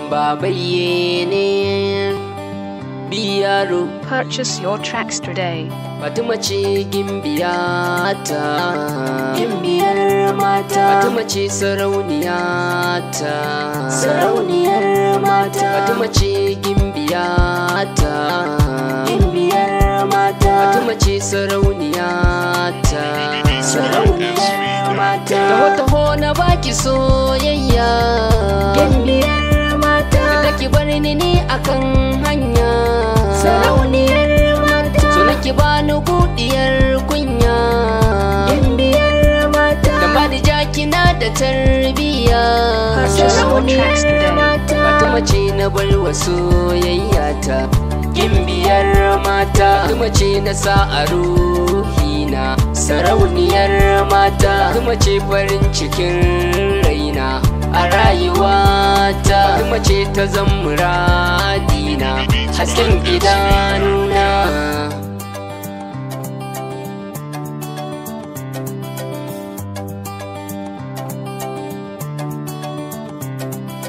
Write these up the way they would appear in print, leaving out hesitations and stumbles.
Babayye ne yaro. Purchase your tracks today. Fatima ce gimbiyata, gimbiyar mata. Fatima ce sarauniyata, sarauniyar mata. Fatima ce gimbiyata, gimbiyar mata. Fatima ce sarauniyata, sarauniyar mata. Taho na baki soyayya, gimbiyar mata. Da ki bar ni akan hanya, sarauniyar mata. So nake bani gudiyar kunya, gimbiyar mata. Da ba da jakina da tarbiya, sarauniyar mata. Fatima ce na bar wa soyayyata, gimbiyar mata. Fatima ce na sa a ruhina, sarauniyar mata. Fatima ce farin cikin raina a rayuwata. Fatima ce ta zan muradina, hasken idanuna.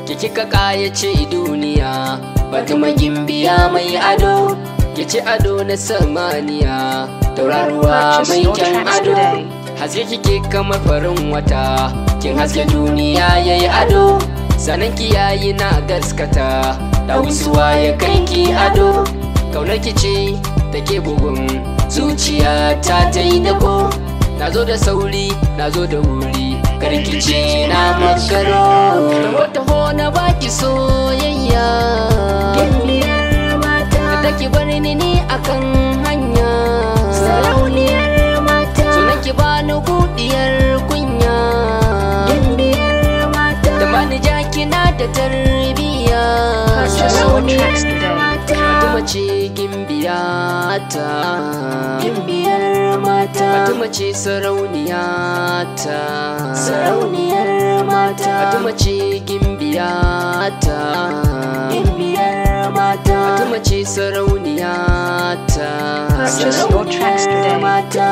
Ki kika kayace duniya, Fatima gimbiya mai ado. Ki ci ado na samaniya, tauraruwa mai kyan ado. Haske kike kamar farin wata, kin haske duniya yayi ado. Sanan ki yayi na gaskata, dawisuwa ya kai ki ado. Kaunar ki ce take bugun zuciya ta yi dako. Nazo da sauri, nazo da wuri, karki ce na makaro. Taho na baki soyayya, gimbiyar mata. Da ki bar ni akan hanya, sarauniyar mata. So nake bani gudiyar kunya, gimbiyar mata. Da bani jakina da tarbiya, sarauniyar mata. Fatima ce gimbiyata, gimbiyar mata. Fatima ce sarauniyata, sarauniyar mata. Fatima ce gimbiyata, gimbiyar mata. Fatima ce sarauniyata, sarauniyar mata.